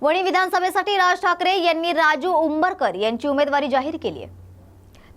वणी विधानसभेसाठी राज ठाकरे यांनी राजू उंबरकर यांची उमेदवारी जाहीर केली आहे।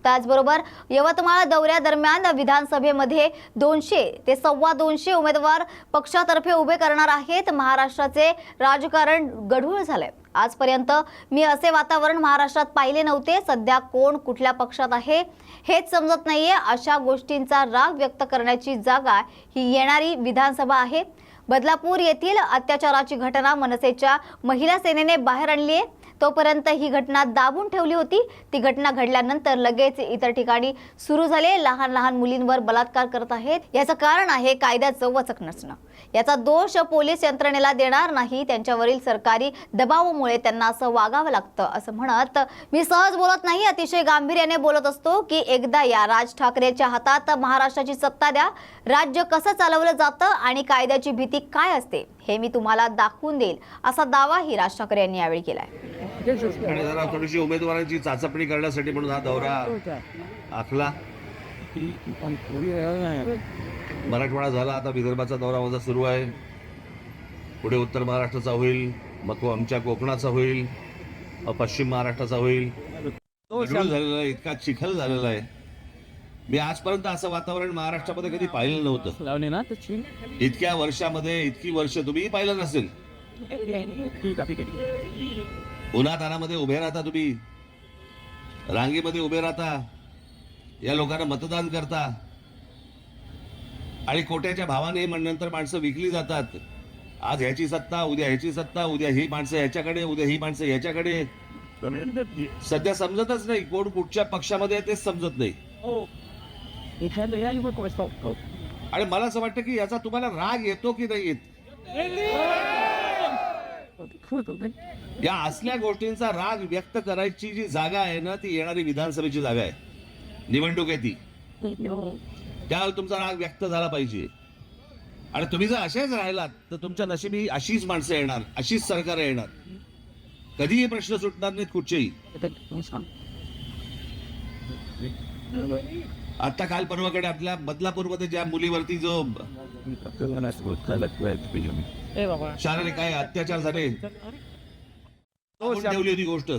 त्याचबरोबर यवतमाळ दौऱ्यादरम्यान विधानसभेमध्ये 200 ते 250 उमेदवार पक्षातर्फे उभे करणार आहेत। महाराष्ट्राचे राजकारण गढूळ झाले। आजपर्यंत मी असे वातावरण महाराष्ट्रात पाहिले नव्हते। सध्या कोण कुठल्या पक्षात आहे हेच समजत नाहीये। अशा गोष्टींचा राग व्यक्त करण्याची जागा ही येणारी विधानसभा आहे। बदलापूर येथील अत्याचाराची घटना मनसेच्या महिला सेनेने बाहेर आणली आहे। तोपर्यंत ही घटना दाबून ठेवली होती। ती घटना घडल्यानंतर लगेच इतर ठिकाणी सुरू झाले। लहान लहान मुलींवर बलात्कार करत आहेत। याचं कारण आहे कायद्याचं वचक नसणं। याचा दोष पोलीस यंत्रणेला देणार नाही। त्यांच्यावरील सरकारी दबावामुळे त्यांना असं वागावं लागतं असं म्हणत मी सहज बोलत नाही, अतिशय गांभीर्याने बोलत असतो की एकदा या राज ठाकरेच्या हातात महाराष्ट्राची सत्ता द्या। राज्य कसं चालवलं जातं आणि कायद्याची भीती काय असते हे मी तुम्हाला दाखवून देईल असा दावाही राज ठाकरे यांनी यावेळी केलाय। आणि जरा थोडीशी उमेदवारांची चाचपणी करण्यासाठी म्हणून हा दौरा आखला। मराठवाडा झाला, आता विदर्भाचा दौरा माझा सुरू आहे। पुढे उत्तर महाराष्ट्राचा होईल, मग आमच्या कोकणाचा होईल, पश्चिम महाराष्ट्राचा होईल। झालेला आहे, इतका चिखल झालेला आहे। मी आजपर्यंत असं वातावरण महाराष्ट्रामध्ये कधी पाहिलं नव्हतं। इतक्या वर्षामध्ये इतकी वर्ष तुम्ही पाहिलं नसेल। उन्हातानामध्ये उभे राहता, तुम्ही रांगेमध्ये उभे राहता, या लोकांना मतदान करता आणि कोट्याच्या भावाने नंतर माणसं विकली जातात। आज ह्याची सत्ता, उद्या ह्याची सत्ता, उद्या ही माणसं ह्याच्याकडे, उद्या ही माणसं ह्याच्याकडे। सध्या समजतच नाही कोण कुठच्या पक्षामध्ये आहे तेच समजत नाही। आणि मला असं वाटतं की याचा तुम्हाला राग येतो की नाही येत। या असल्या गोष्टींचा राग व्यक्त करायची जी जागा आहे ना, ती येणारी विधानसभेची जागा आहे। निवडणूक आहे ती, त्यावेळी तुमचा राग व्यक्त झाला पाहिजे। आणि तुम्ही जर असेच राहिलात तर तुमच्या नशिबी अशीच माणसं येणार, अशीच सरकार येणार। कधीही प्रश्न सुटणार नाहीत कुठचेही। आता काल परवाकडे आपल्या बदलापूरमध्ये ज्या मुलीवरती जो शारीरिक काय अत्याचार झाले, ठेवली होती गोष्ट,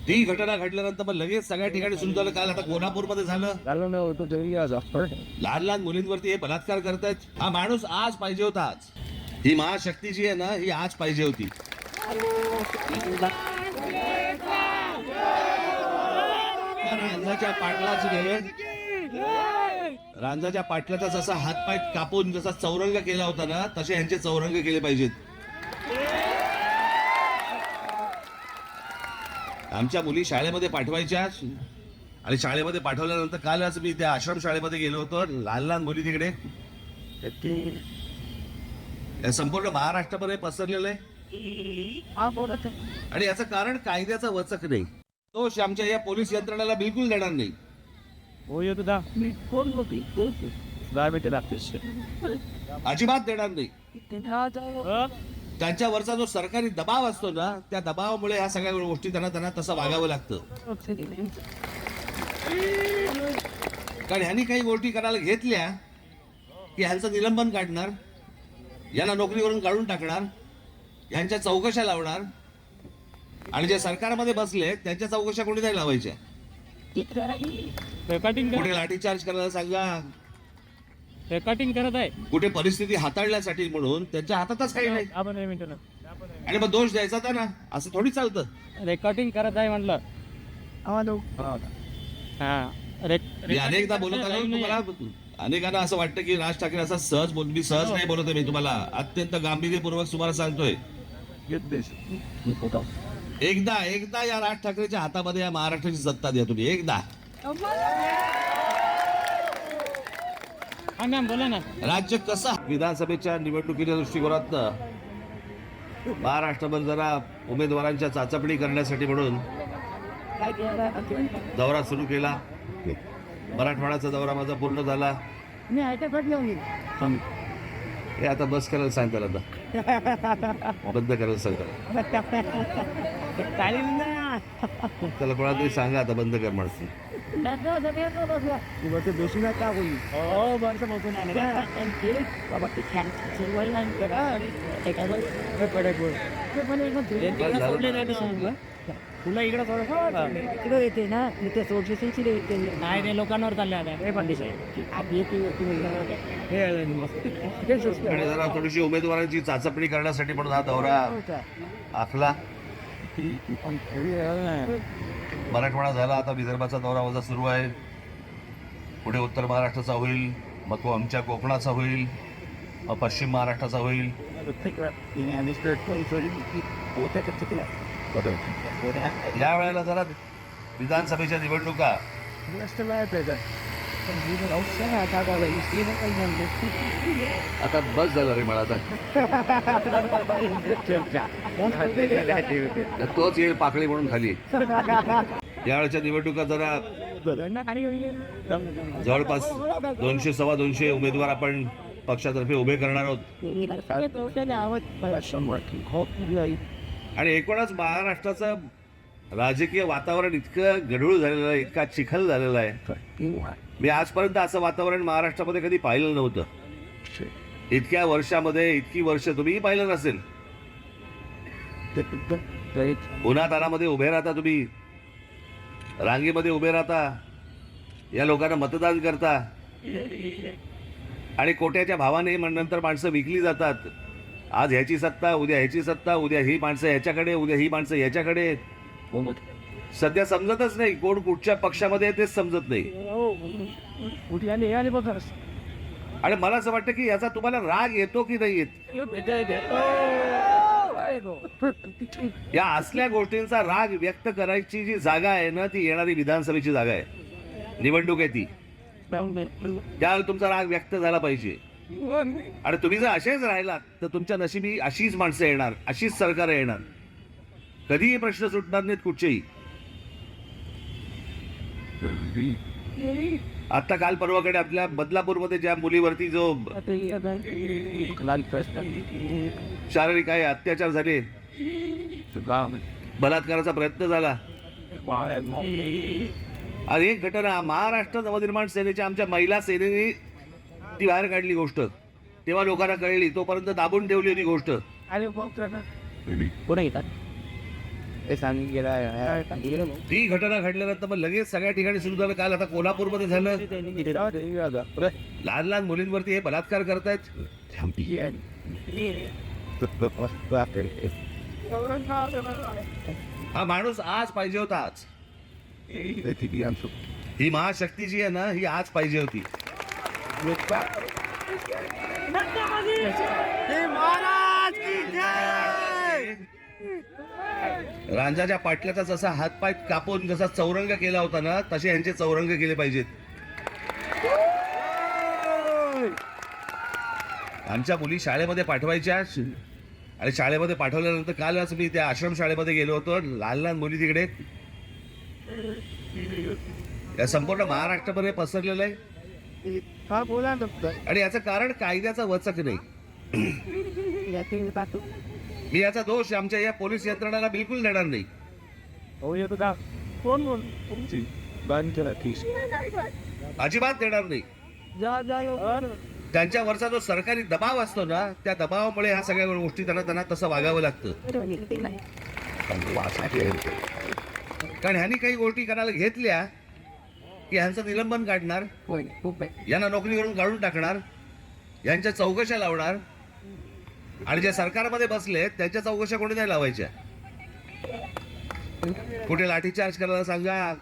ती घटना घडल्यानंतर मग लगेच सगळ्या ठिकाणी सुरू झालं। काल आता कोल्हापूरमध्ये झालं, लहान लहान मुलींवरती हे बलात्कार करतायत। हा माणूस आज पाहिजे होता। आज ही महाशक्ती जी आहे ना, ही आज पाहिजे होती। रांझाच्या पाटलाचा जसा हातपाय कापून जसा चौरंग केला होता ना, तसे यांचे चौरंग केले पाहिजेत। आमच्या मुली शाळेमध्ये पाठवायच्या आणि शाळेमध्ये पाठवल्यानंतर कालच मी त्या आश्रम शाळेमध्ये गेलो होतो। लहान लहान मुली तिकडे संपूर्ण महाराष्ट्रामध्ये पसरलेलं आहे। आणि याचं कारण कायद्याचं वचक नाही। तो आमच्या या पोलीस यंत्रणेला बिलकुल देणार नाही। अजिबात देणार नाही। त्यांच्यावरचा जो सरकारी दबाव असतो ना, त्या दबावामुळे ह्या सगळ्या गोष्टी त्यांना तसं वागावं लागतं। कारण ह्यांनी काही गोष्टी करायला घेतल्या की ह्यांचं निलंबन काढणार, यांना नोकरीवरून काढून टाकणार, यांच्या चौकशा लावणार आणि जे सरकारमध्ये बसले त्यांच्या चौकशा कोणी नाही लावायच्या। कुठे लाठीचार्ज करायला सांगा, रेकॉर्डिंग करत आहे, कुठे परिस्थिती हाताळण्यासाठी म्हणून त्यांच्या हातातच काही नाही। आणि मग दोष द्यायचा त्यांना, असं थोडी चालतं। रेकॉर्डिंग करत आहे म्हटलं। मी अनेकदा बोलत आलो तुम्हाला। अनेकांना असं वाटतं की राज ठाकरे असा सहज बोल, मी सहज नाही बोलतोय। मी तुम्हाला अत्यंत गांभीर्यपूर्वक तुम्हाला सांगतोय, एकदा या राज ठाकरेच्या हातामध्ये या महाराष्ट्राची सत्ता द्या तुम्ही। एकदा बोला ना, राज्य कसं विधानसभेच्या निवडणुकीच्या दृष्टिकोनात महाराष्ट्रभर जरा उमेदवारांच्या चाचपणी करण्यासाठी म्हणून दौरा सुरू केला। मराठवाड्याचा दौरा माझा पूर्ण झाला। हे आता बस करायला सांग, आता बंद करायला सांग त्याला, कोणाला तरी सांगा आता बंद कर म्हणून। दोषीला का होईल हो बरं बघून तुला इकडं इकडं येते ना इथे सोडशी येते नाही ते लोकांवर चालले आता हे पण आणि जरा थोडीशी उमेदवारांची चाचपणी करण्यासाठी म्हणून हा दौरा आखला. मराठवाडा झाला, आता विदर्भाचा दौरा माझा सुरू आहे. पुढे उत्तर महाराष्ट्राचा होईल, मग तो आमच्या कोकणाचा होईल, मग पश्चिम महाराष्ट्राचा होईल. या वेळेला जरा विधानसभेच्या निवडणुका आता बस झालं रे मला आता तोच येईल पाकळी म्हणून खाली. यावेळेच्या निवडणुका जरा जवळपास 200 सव्वा 200 उमेदवार आपण पक्षातर्फे उभे करणार आहोत. आणि एकूणच महाराष्ट्राचं राजकीय वातावरण इतकं गढूळ झालेलं आहे, इतका चिखल झालेला आहे. मी आजपर्यंत असं वातावरण महाराष्ट्रामध्ये कधी पाहिलं नव्हतं. इतक्या वर्षामध्ये इतकी वर्ष तुम्हीही पाहिलं नसेल. उन्हातानामध्ये उभे राहता, तुम्ही रांगेमध्ये उभे राहता, या लोकांना मतदान करता आणि कोट्याच्या भावाने नंतर माणसं विकली जातात. आज ह्याची सत्ता, उद्या ह्याची सत्ता, उद्या ही माणसं ह्याच्याकडे, उद्या ही माणसं ह्याच्याकडे. सध्या समजतच नाही कोण कुठच्या पक्षामध्ये आहे तेच समजत नाही. आणि मला असं वाटतं की याचा तुम्हाला राग येतो की नाही येत. या असल्या गोष्टींचा राग व्यक्त करायची जी जागा आहे ना, ती येणारी विधानसभेची जागा आहे, निवडणूक आहे ती. त्यावेळी तुमचा राग व्यक्त झाला पाहिजे. आणि तुम्ही जर असेच राहिलात तर तुमच्या नशिबी अशीच माणसं येणार, अशीच सरकार येणार. कधीही प्रश्न सुटणार नाहीत कुठचेही. आता काल परवाकडे आपल्या बदलापूरमध्ये ज्या मुलीवरती जो शारीरिक आहे अत्याचार झाले, बलात्काराचा प्रयत्न झाला, आणि एक घटना महाराष्ट्र नवनिर्माण सेनेच्या आमच्या महिला सेनेने ती बाहेर काढली गोष्ट. तेव्हा लोकांना कळली, तोपर्यंत दाबून ठेवली होती गोष्ट. ती घटना घडल्यानंतर मग लगेच सगळ्या ठिकाणी सुरू झालं. काल आता कोल्हापूरमध्ये झालं, लहान लहान मुलींवरती हे बलात्कार करतायत. हा माणूस आज पाहिजे होता. आज ही महाशक्ती जी आहे ना, ही आज पाहिजे होती. रांजाच्या पाटल्याचा जसा हातपाय कापून जसा चौरंग केला होता ना, तसे यांचे चौरंग केले पाहिजेत. आमच्या मुली शाळेमध्ये पाठवायच्या, आणि शाळेमध्ये पाठवल्यानंतर कालच मी त्या आश्रम शाळेमध्ये गेलो होतो. लहान लहान मुली तिकडे या संपूर्ण महाराष्ट्रामध्ये पसरलेलं आहे. आणि याचं कारण कायद्याचा वचक नाही. मी याचा दोष आमच्या या पोलीस यंत्रणाला बिलकुल देणार नाही. अजिबात देणार नाही. त्यांच्यावरचा जो सरकारी दबाव असतो ना, त्या दबावामुळे ह्या सगळ्या गोष्टी त्यांना तसं वागावं लागतं. कारण ह्यांनी काही गोष्टी करायला घेतल्या की ह्यांचं निलंबन काढणार, यांना नोकरीवरून काढून टाकणार, यांच्या चौकशा लावणार, आणि ज्या सरकारमध्ये बसले त्यांच्या चौकशा कोणी नाही लावायच्या. कुठे लाठीचार्ज करायला सांगा,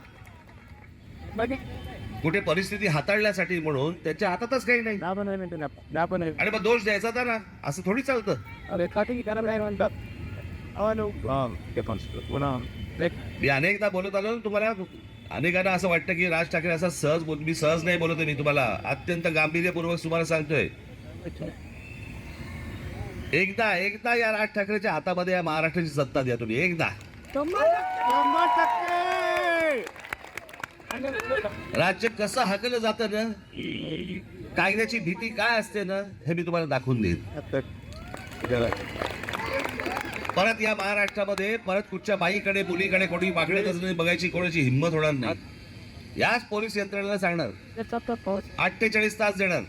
कुठे परिस्थिती हाताळण्यासाठी म्हणून त्यांच्या हातातच काही नाही. आणि मग दोष द्यायचा त्यांना, असं थोडी चालतं. मी अनेकदा बोलत आलो तुम्हाला. अनेकांना असं वाटतं की राज ठाकरे असा मी सहज नाही बोलतोय. मी तुम्हाला अत्यंत गांभीर्यपूर्वक तुम्हाला सांगतोय, एकदा या राज ठाकरेच्या हातामध्ये या महाराष्ट्राची सत्ता द्या तुम्ही. एकदा राज्य कसं हाकलं जातं ना, कायद्याची भीती काय असते ना, हे मी तुम्हाला दाखवून देईन. परत या महाराष्ट्रामध्ये परत कुठच्या बाईकडे मुलीकडे कोणी वाकडे बघायची कोणाची हिंमत होणार नाही. याच पोलीस यंत्रणेला सांगणार, 48 तास देणार.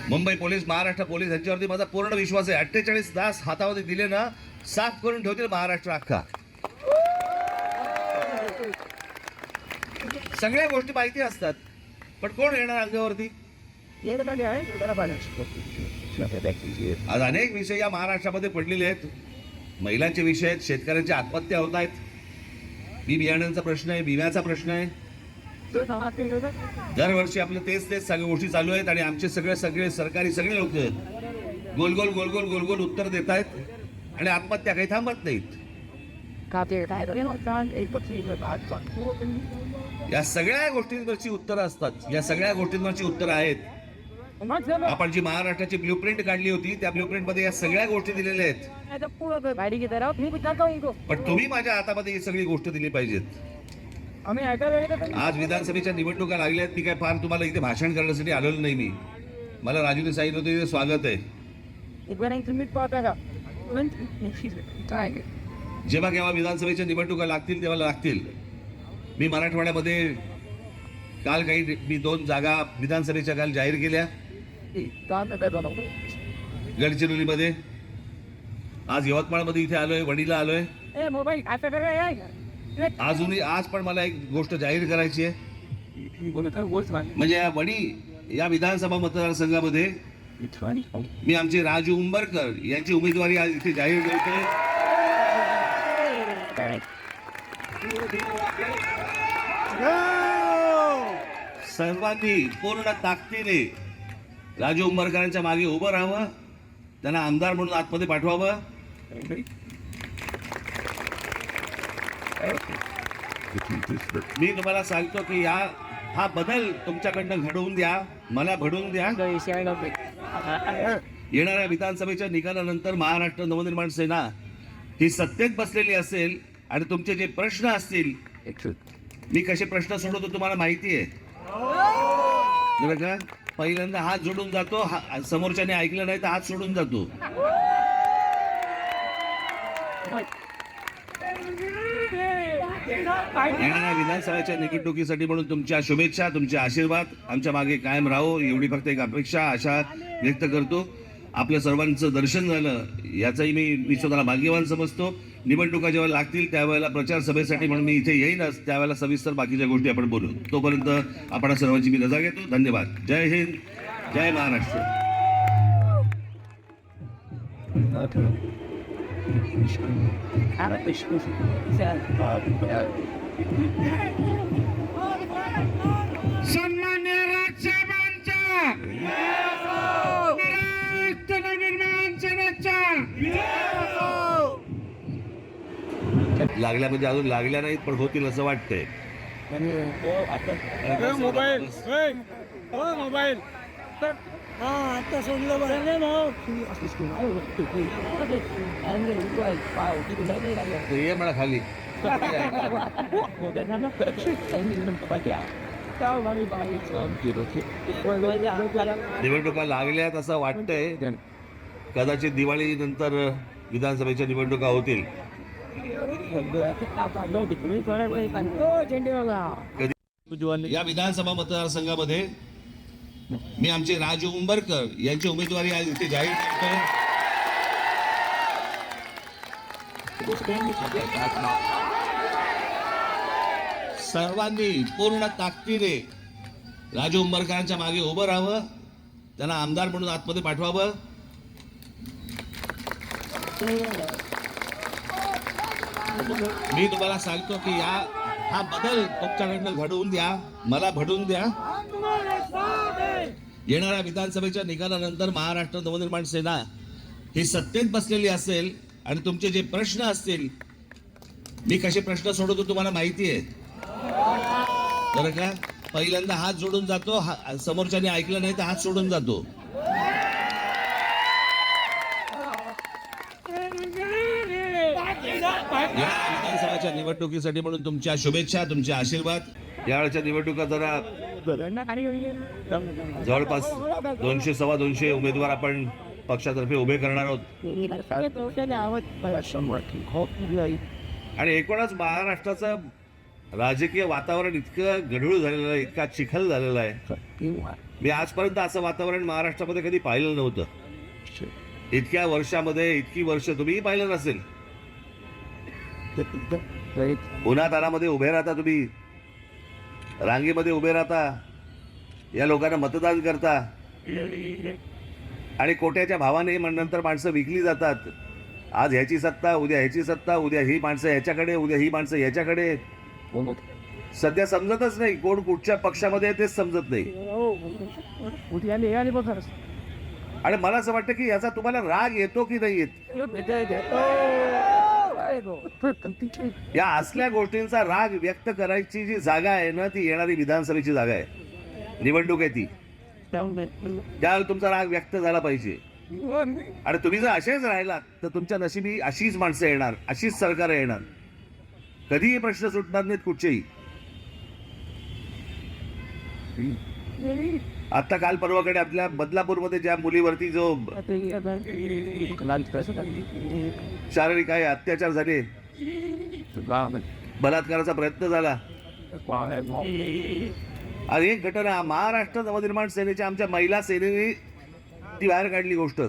मुंबई पोलीस, महाराष्ट्र पोलीस यांच्यावरती माझा पूर्ण विश्वास आहे. 48 तास हातामध्ये दिले ना, साफ करून ठेवतील महाराष्ट्र अख्खा. सगळ्या गोष्टी माहिती असतात, पण कोण येणार अंगावरती? आज अनेक विषय या महाराष्ट्रामध्ये पडलेले आहेत. महिलांचे विषय आहेत, शेतकऱ्यांच्या आत्महत्या होत आहेत, बी बियाण्यांचा प्रश्न आहे, विम्याचा प्रश्न आहे. दरवर्षी आपलं तेच सगळ्या गोष्टी चालू आहेत आणि आमचे सगळे सरकारी सगळे लोक गोल गोल उत्तर देत आहेत आणि आत्महत्या काही थांबत नाहीत. या सगळ्या गोष्टींवरची उत्तरं असतात, या सगळ्या गोष्टींवरची उत्तरं आहेत. आपण जी महाराष्ट्राची ब्ल्यूप्रिंट काढली होती, त्या ब्ल्यूप्रिंट मध्ये या सगळ्या गोष्टी दिलेल्या आहेत. पण तुम्ही माझ्या हातामध्ये ही सगळी गोष्ट दिली पाहिजेत. आज विधानसभेच्या निवडणुका लागल्यात. मी काय फार तुम्हाला इथे भाषण करण्यासाठी आलेलो नाही. मी मला राजूने सांगितलं होतं इथे स्वागत आहे. जेव्हा केव्हा विधानसभेच्या निवडणुका लागतील तेव्हा लागतील. मी मराठवाड्यामध्ये मी 2 जागा विधानसभेच्या काल जाहीर केल्या. गडचिरोलीमध्ये, आज यवतमाळमध्ये इथे आलोय, वडीला आलोय. आज पण मला एक गोष्ट जाहीर करायची आहे. म्हणजे या वडी या विधानसभा मतदारसंघामध्ये मी आमचे राजू उंबरकर यांची उमेदवारी आज इथे जाहीर करतोय. सर्वांनी पूर्ण ताकदीने राजू उंबरकरांच्या मागे उभं राहावं, त्यांना आमदार म्हणून आतमध्ये पाठवावं. मी तुम्हाला सांगतो की हा बदल तुमच्याकडनं घडवून द्या, मला घडवून द्या. येणाऱ्या विधानसभेच्या निकालानंतर महाराष्ट्र नवनिर्माण सेना ही सत्तेत बसलेली असेल आणि तुमचे जे प्रश्न असतील, मी कसे प्रश्न सोडवतो तुम्हाला माहिती आहे बरं का. पहिल्यांदा हात जोडून जातो, समोरच्याने ऐकलं नाही तर हात सोडून जातो. येणाऱ्या विधानसभेच्या निवडणुकीसाठी म्हणून तुमच्या शुभेच्छा, तुमचे आशीर्वाद आमच्या मागे कायम राहो, एवढी फक्त एक अपेक्षा आशा व्यक्त करतो. आपल्या सर्वांचं दर्शन झालं याचाही मी स्वतःला भाग्यवान समजतो. निवडणुका जेव्हा लागतील त्यावेळेला प्रचार सभेसाठी म्हणून मी इथे येईनच, त्यावेळेला सविस्तर बाकीच्या गोष्टी आपण बोलू. तोपर्यंत आपण सर्वांची मी रजा घेतो. धन्यवाद. जय हिंद, जय महाराष्ट्र. सन्मान्य राज्यपालांच्या महाराष्ट्र नवनिर्माण सेनेच्या लागल्या म्हणजे अजून लागल्या नाहीत, पण होतील असं वाटतंय. मोबाईल आता सोडलं ये मला खाली. निवडणुका लागल्यात असं वाटतंय. कदाचित दिवाळी नंतर विधानसभेच्या निवडणुका होतील. या विधानसभा मतदारसंघामध्ये मी आमचे राजू उंबरकर यांची उमेदवारी आज इथे जाहीर करतोय. सर्वांनी पूर्ण ताकदीने राजू उंबरकरांच्या मागे उभं राहावं, त्यांना आमदार म्हणून आतमध्ये पाठवावं. मी तुम्हाला सांगतो की हा बदल तुमच्याकडनं घडवून द्या, मला घडवून द्या. येणाऱ्या विधानसभेच्या निकालानंतर महाराष्ट्र नवनिर्माण सेना ही सत्तेत बसलेली असेल आणि तुमचे जे प्रश्न असतील, मी कसे प्रश्न सोडवतो तुम्हाला माहिती आहे बरं का. पहिल्यांदा हात जोडून जातो, समोरच्याने ऐकलं नाही तर हात सोडून जातो. विधानसभेच्या निवडणुकीसाठी म्हणून तुमच्या शुभेच्छा, तुमचे आशीर्वाद. यावेळच्या निवडणुका जरा जवळपास 200-225 उमेदवार आपण पक्षातर्फे उभे करणार आहोत आणि एकूणच महाराष्ट्राचा राजकीय वातावरण इतकं गढूळ झालेलं आहे, इतका चिखल झालेला आहे. मी आजपर्यंत असं वातावरण महाराष्ट्रामध्ये कधी पाहिलं नव्हतं. इतक्या वर्षामध्ये इतकी वर्ष तुम्हीही पाहिलं नसेल. उन्हातानामध्ये उभे राहता तुम्ही, रांगेमध्ये उभे राहता, या लोकांना मतदान करता आणि कोट्याच्या भावाने नंतर माणसं विकली जातात. आज ह्याची सत्ता, उद्या ह्याची सत्ता, उद्या ही माणसं ह्याच्याकडे, उद्या ही माणसं ह्याच्याकडे. सध्या समजतच नाही कोण कुठच्या पक्षामध्ये आहे तेच समजत नाही. आणि मला असं वाटतं की याचा तुम्हाला राग येतो की नाही येत. या असल्या गोष्टींचा राग व्यक्त करायची जी जागा आहे ना, ती येणारी विधानसभेची जागा आहे, निवडणूक आहे ती. त्यावेळेला तुमचा राग व्यक्त झाला पाहिजे. आणि तुम्ही जर असेच राहिलात तर तुमच्या नशिबी अशीच माणसं येणार, अशीच सरकार येणार. कधीही प्रश्न सुटणार नाहीत कुठचेही. आता काल परवाकडे आपल्या बदलापूरमध्ये ज्या मुलीवरती जो शारीरिक काही अत्याचार झाले, बलात्काराचा प्रयत्न झाला, आणि एक घटना महाराष्ट्र नवनिर्माण सेनेच्या आमच्या महिला सेनेने ती बाहेर काढली गोष्ट.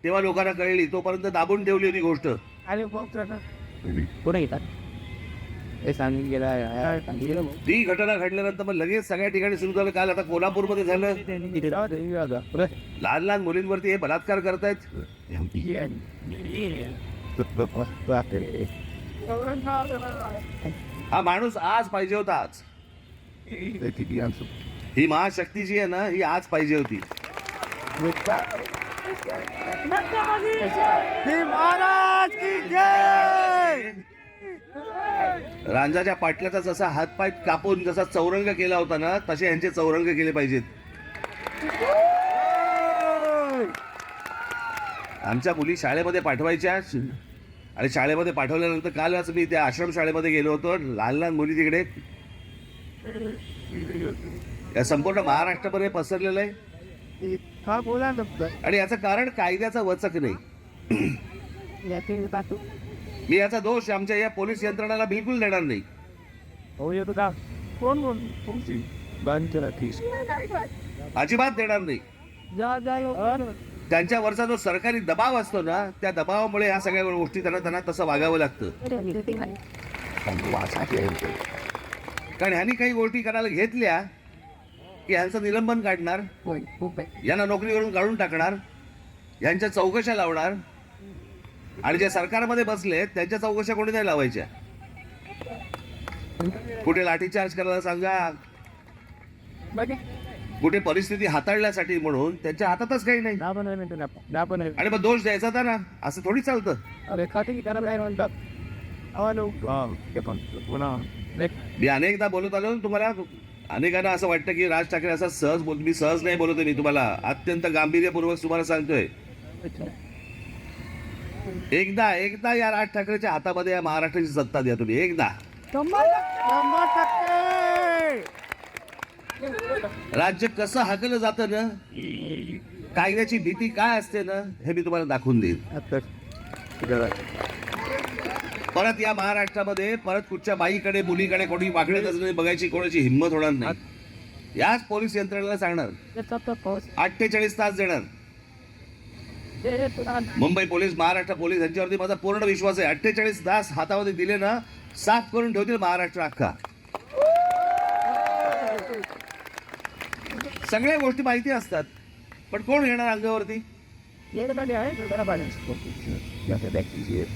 तेव्हा लोकांना कळली, तोपर्यंत दाबून ठेवली होती गोष्ट. ती घटना घडल्यानंतर मग लगेच सगळ्या ठिकाणी सुरू झालं. काल आता कोल्हापूरमध्ये झालं, लहान लहान मुलींवरती हे बलात्कार करतायत. हा माणूस आज पाहिजे होता. आज ही महाशक्ती जी आहे ना, ही आज पाहिजे होती. रांजाच्या पाटल्याचा जसा हातपाय कापून जसा चौरंग केला होता ना, तसे यांचे चौरंग केले पाहिजेत. आमच्या मुली शाळेमध्ये पाठवायच्या, आणि शाळेमध्ये पाठवल्यानंतर कालच मी त्या आश्रम शाळेमध्ये गेलो होतो. लहान लहान मुली तिकडे, या संपूर्ण महाराष्ट्रामध्ये पसरलेलं आहे. आणि याचं कारण कायद्याचा वचक नाही. मी याचा दोष आमच्या या पोलीस यंत्रणाला बिलकुल देणार नाही. अजिबात देणार नाही. त्यांच्यावरचा जो सरकारी दबाव असतो ना, त्या दबावामुळे ह्या सगळ्या गोष्टी त्यांना तसं वागावं लागतं. कारण ह्यांनी काही गोष्टी करायला घेतल्या की ह्यांचं निलंबन काढणार, यांना नोकरीवरून काढून टाकणार, यांच्या चौकशा लावणार, आणि जे सरकारमध्ये बसले त्यांच्या चौकशा कोणी नाही लावायच्या. कुठे लाठीचार्ज करायला सांगा, कुठे परिस्थिती हाताळण्यासाठी म्हणून त्यांच्या हातातच काही नाही. आणि मग दोष द्यायचा होता ना, असं थोडी चालतं. मी अनेकदा बोलत आलो तुम्हाला. अनेकांना असं वाटतं की राज ठाकरे असा सहज बोल. मी सहज नाही बोलतोय, मी तुम्हाला अत्यंत गांभीर्यपूर्वक तुम्हाला सांगतोय. एकदा या राज ठाकरेच्या हातामध्ये या महाराष्ट्राची सत्ता द्या तुम्ही. एकदा राज्य कसं हाकलं जातं ना, कायद्याची भीती काय असते ना, हे मी तुम्हाला दाखवून देईन. परत या महाराष्ट्रामध्ये परत कुठच्या बाईकडे, मुलीकडे कोणी वाकडे नजरेने बघायची कोणाची हिंमत होणार नाही. याच पोलीस यंत्रणेला सांगणार, 48 तास देणार. मुंबई पोलीस, महाराष्ट्र पोलीस यांच्यावरती माझा पूर्ण विश्वास आहे. 48 तास हातामध्ये दिले ना, साफ करून ठेवतील महाराष्ट्र अख्खा. सगळ्या गोष्टी माहिती असतात, पण कोण घेणार अंगावरती.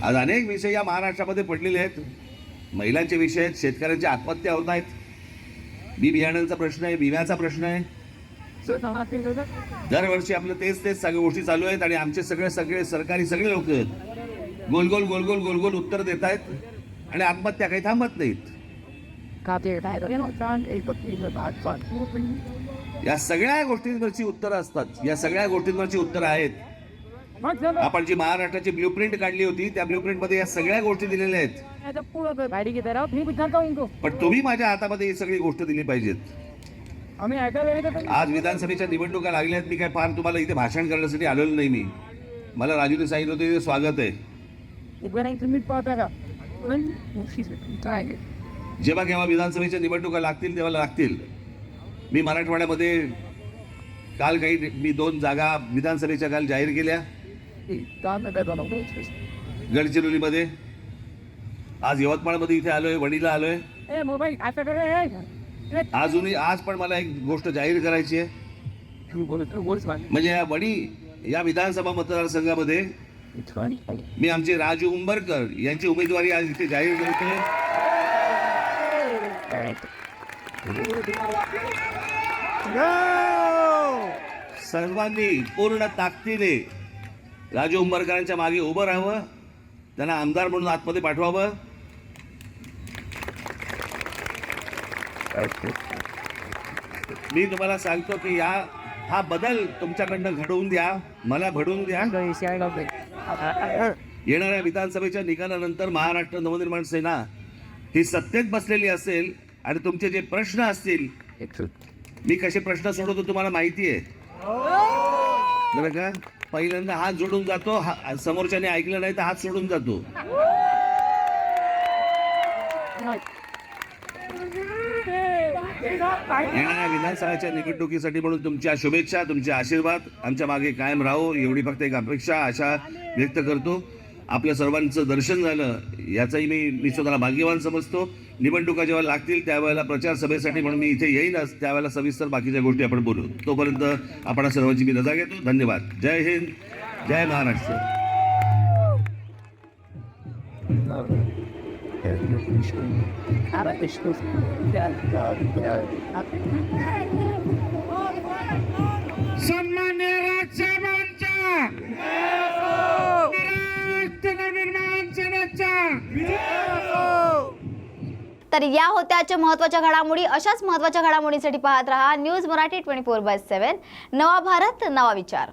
आज अनेक विषय या महाराष्ट्रामध्ये पडलेले आहेत. महिलांचे विषय आहेत, शेतकऱ्यांच्या आत्महत्या होत आहेत, बी बियाण्यांचा प्रश्न आहे, विम्याचा प्रश्न आहे. दरवर्षी आपलं तेच सगळ्या गोष्टी चालू आहेत. आणि आमचे सगळे सरकारी सगळे लोक गोल गोल उत्तर देत आहेत, आणि आत्महत्या काही थांबत नाहीत. या सगळ्या गोष्टींवरची उत्तरं असतात, या सगळ्या गोष्टींवरची उत्तरं आहेत. आपण जी महाराष्ट्राची ब्ल्यूप्रिंट काढली होती, त्या ब्ल्यूप्रिंट मध्ये या सगळ्या गोष्टी दिलेल्या आहेत. पण तुम्ही माझ्या हातामध्ये ही सगळी गोष्ट दिली पाहिजेत. आज विधानसभेच्या निवडणुका लागल्या आहेत. मी काय फार तुम्हाला इथे भाषण करण्यासाठी आलेलो नाही. मला राजूने सांगितलं होतं इथे स्वागत आहे. जेव्हा केव्हा विधानसभेच्या निवडणुका लागतील तेव्हा लागतील. मी मराठवाड्यामध्ये काल मी 2 जागा विधानसभेच्या काल जाहीर केल्या. गडचिरोलीमध्ये, आज यवतमाळमध्ये इथे आलोय, वणीला आलोय. आज पण मला एक गोष्ट जाहीर करायची आहे. म्हणजे या वणी या विधानसभा मतदारसंघामध्ये मी आमचे राजू उंबरकर यांची उमेदवारी आज इथे जाहीर करतोय. सर्वांनी पूर्ण ताकदीने राजू उंबरकरांच्या मागे उभं राहावं, त्यांना आमदार म्हणून आतमध्ये पाठवावं. मी तुम्हाला सांगतो की हा बदल तुमच्याकडनं घडवून द्या, मला घडवून द्या. येणाऱ्या विधानसभेच्या निकालानंतर महाराष्ट्र नवनिर्माण सेना ही सत्तेत बसलेली असेल आणि तुमचे जे प्रश्न असतील, मी कसे प्रश्न सोडवतो तुम्हाला माहिती आहे बरं का. पहिल्यांदा हात जोडून जातो, समोरच्याने ऐकलं नाही तर हात सोडून जातो. येणाऱ्या विधानसभेच्या निवडणुकीसाठी म्हणून तुमच्या शुभेच्छा, तुमचे आशीर्वाद आमच्या मागे कायम राहो, एवढी फक्त एक अपेक्षा आशा व्यक्त करतो. आपल्या सर्वांचं दर्शन झालं याचाही मी स्वतःला भाग्यवान समजतो. निवडणुका जेव्हा लागतील त्यावेळेला प्रचार सभेसाठी म्हणून मी इथे येईनच, त्यावेळेला सविस्तर बाकीच्या गोष्टी आपण बोलू. तोपर्यंत आपण सर्वांची मी रजा घेतो. धन्यवाद. जय हिंद, जय महाराष्ट्र. सन्मान्य राज्यसभांच्या महाराष्ट्र नवनिर्माण सेनेच्या. तर या होत्या आजच्या महत्त्वाच्या घडामोडी. अशाच महत्त्वाच्या घडामोडींसाठी पाहत रहा न्यूज मराठी 24/7. नवा भारत, नवा विचार.